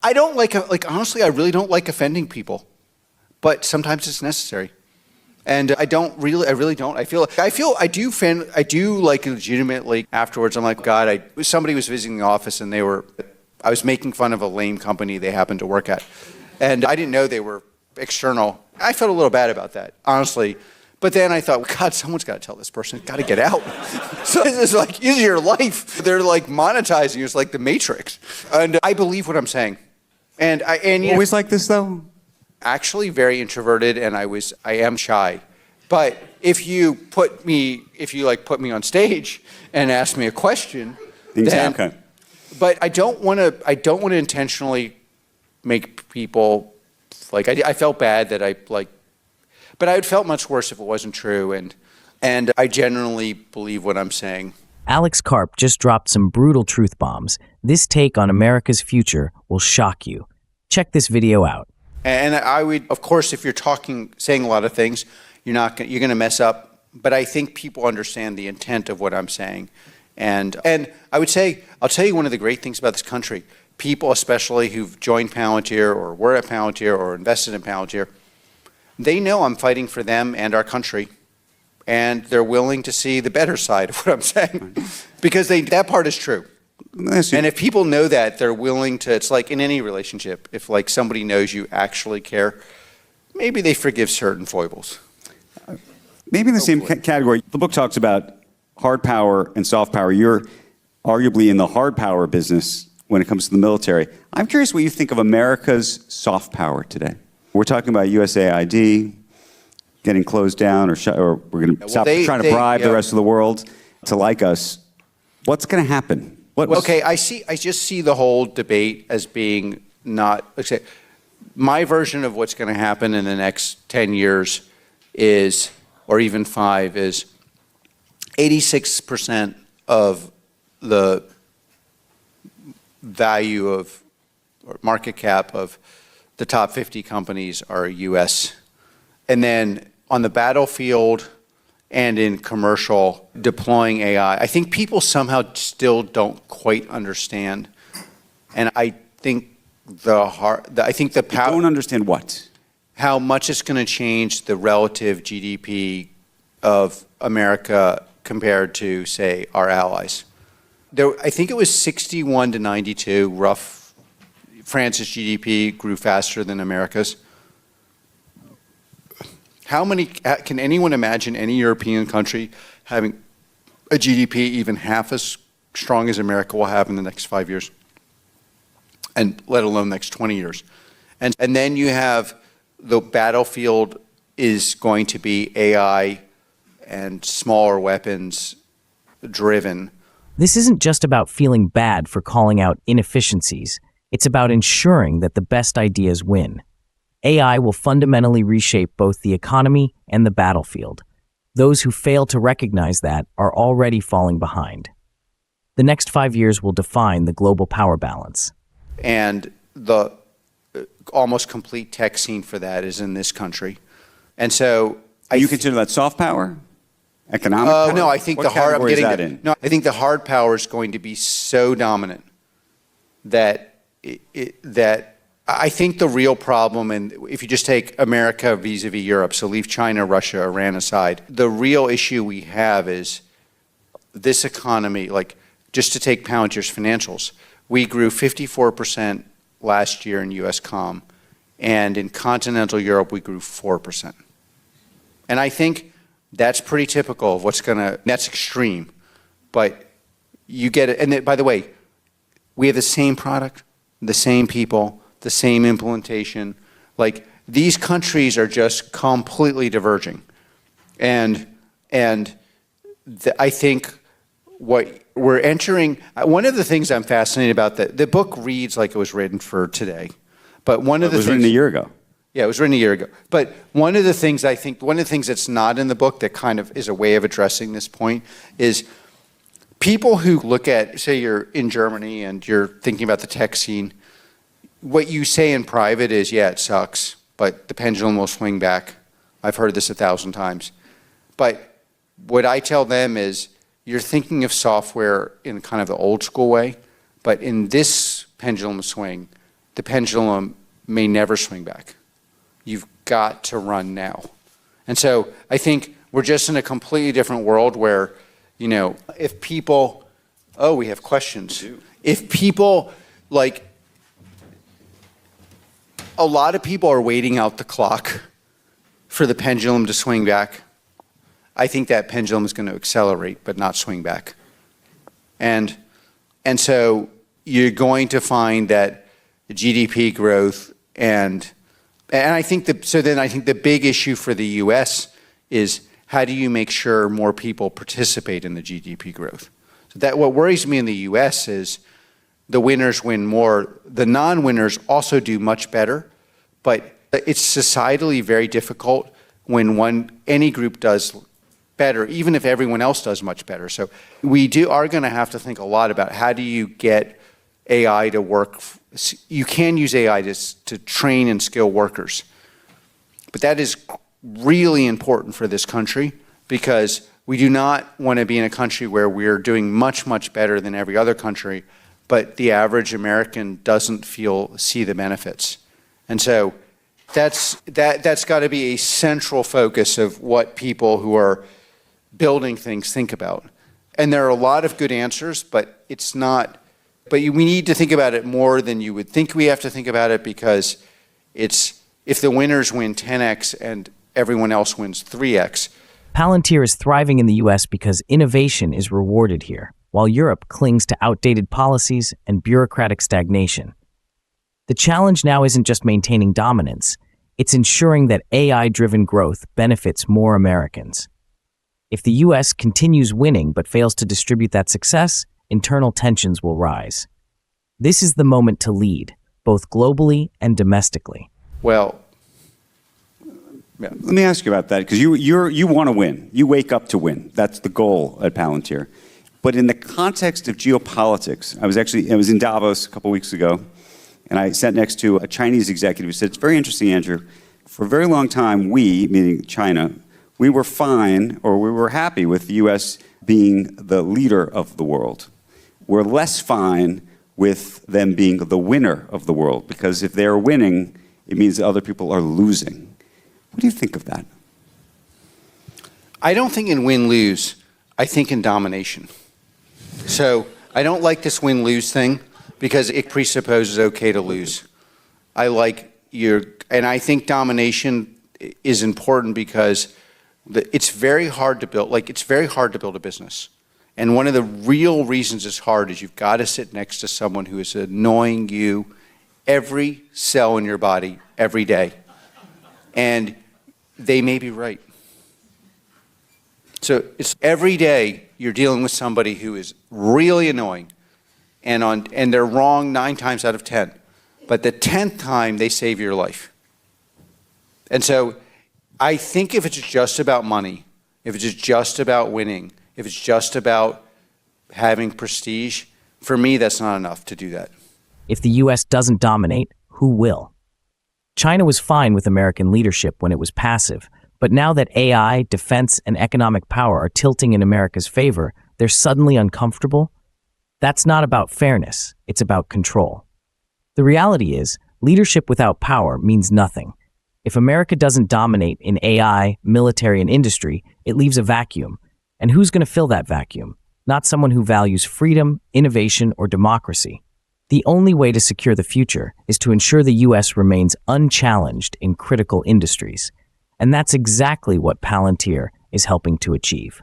I don't like honestly, I really don't like offending people, but sometimes it's necessary. And I really don't. I do like legitimately afterwards. I'm like, God, somebody was visiting the office and I was making fun of a lame company they happened to work at. And I didn't know they were external. I felt a little bad about that, honestly. But then I thought, God, someone's got to tell this person, got to get out. So it's like, this is your life. They're like monetizing you. It's like the Matrix. And I believe what I'm saying. And you always like this though? Actually very introverted, and I am shy. But if you put me on stage and ask me a question, things happen. But I don't want to intentionally make people like, I felt bad that but I would felt much worse if it wasn't true, and I genuinely believe what I'm saying. Alex Karp just dropped some brutal truth bombs. This take on America's future will shock you. Check this video out. And I would, of course, if you're saying a lot of things, you're going to mess up. But I think people understand the intent of what I'm saying. And I would say, I'll tell you one of the great things about this country. People, especially who've joined Palantir or were at Palantir or invested in Palantir, they know I'm fighting for them and our country. And they're willing to see the better side of what I'm saying. Because that part is true. And if people know that, they're willing to, it's like in any relationship, if like somebody knows you actually care, maybe they forgive certain foibles. Maybe in the same category, the book talks about hard power and soft power. You're arguably in the hard power business when it comes to the military. I'm curious what you think of America's soft power today. We're talking about USAID getting closed down, or we're going to stop trying to bribe the rest of the world to like us. What's going to happen? Okay, I just see the whole debate as being not, let's say, my version of what's going to happen in the next 10 years is, or even 5, is 86% of the value of, or market cap of the top 50 companies are US. And then on the battlefield and in commercial, deploying AI. I think people somehow still don't quite understand. And I think the power. Don't understand what? How much it's going to change the relative GDP of America compared to, say, our allies. I think it was 61 to 92, rough. France's GDP grew faster than America's. Can anyone imagine any European country having a GDP even half as strong as America will have in the next 5 years? And let alone the next 20 years. And then you have the battlefield is going to be AI and smaller weapons driven. This isn't just about feeling bad for calling out inefficiencies. It's about ensuring that the best ideas win. AI will fundamentally reshape both the economy and the battlefield. Those who fail to recognize that are already falling behind. The next 5 years will define the global power balance. And the almost complete tech scene for that is in this country. And so you consider that soft power? Economic power? No, I think what category is that in? No, I think the hard power is going to be so dominant that I think the real problem, and if you just take America vis-a-vis Europe, so leave China, Russia, Iran aside, the real issue we have is this economy, like just to take Palantir's financials, we grew 54% last year in US comm, and in continental Europe we grew 4%. And I think that's pretty typical of that's extreme, but you get it. And by the way, we have the same product, the same people, the same implementation. Like, these countries are just completely diverging. And I think what we're entering, one of the things I'm fascinated about, the book reads like it was written for today. But one of the things. It was written a year ago. Yeah, it was written a year ago. But one of the things that's not in the book that kind of is a way of addressing this point is people who look at, say you're in Germany and you're thinking about the tech scene, what you say in private is, yeah, it sucks, but the pendulum will swing back. I've heard this 1,000 times. But what I tell them is, you're thinking of software in kind of the old school way, but in this pendulum swing, the pendulum may never swing back. You've got to run now. And so I think we're just in a completely different world where, if people, we have questions. If people, a lot of people are waiting out the clock for the pendulum to swing back. I think that pendulum is going to accelerate, but not swing back. And so you're going to find that the GDP growth and I think the big issue for the U.S. is how do you make sure more people participate in the GDP growth? So that what worries me in the U.S. is the winners win more. The non-winners also do much better, but it's societally very difficult when any group does better, even if everyone else does much better. So we are going to have to think a lot about how do you get AI to work. You can use AI to train and skill workers, but that is really important for this country because we do not want to be in a country where we're doing much, much better than every other country, but the average American doesn't see the benefits. And so that's got to be a central focus of what people who are building things think about. And there are a lot of good answers, but it's not. But we need to think about it more than you would think we have to think about it because if the winners win 10x and everyone else wins 3x. Palantir is thriving in the US because innovation is rewarded here, while Europe clings to outdated policies and bureaucratic stagnation. The challenge now isn't just maintaining dominance, it's ensuring that AI-driven growth benefits more Americans. If the US continues winning but fails to distribute that success, internal tensions will rise. This is the moment to lead, both globally and domestically. Well, yeah. Let me ask you about that, because you want to win. You wake up to win. That's the goal at Palantir. But in the context of geopolitics, I was in Davos a couple weeks ago, and I sat next to a Chinese executive who said, it's very interesting, Andrew. For a very long time, we, meaning China, we were fine, or we were happy with the U.S. being the leader of the world. We're less fine with them being the winner of the world, because if they're winning, it means that other people are losing. What do you think of that? I don't think in win-lose. I think in domination. So I don't like this win-lose thing because it presupposes okay to lose. And I think domination is important because it's very hard to build. It's very hard to build a business. And one of the real reasons it's hard is you've got to sit next to someone who is annoying you every cell in your body every day. And they may be right. So it's every day you're dealing with somebody who is really annoying and they're wrong 9 times out of 10. But the 10th time they save your life. And so I think if it's just about money, if it's just about winning, if it's just about having prestige, for me, that's not enough to do that. If the US doesn't dominate, who will? China was fine with American leadership when it was passive, but now that AI, defense, and economic power are tilting in America's favor, they're suddenly uncomfortable? That's not about fairness, it's about control. The reality is, leadership without power means nothing. If America doesn't dominate in AI, military, and industry, it leaves a vacuum. And who's going to fill that vacuum? Not someone who values freedom, innovation, or democracy. The only way to secure the future is to ensure the US remains unchallenged in critical industries. And that's exactly what Palantir is helping to achieve.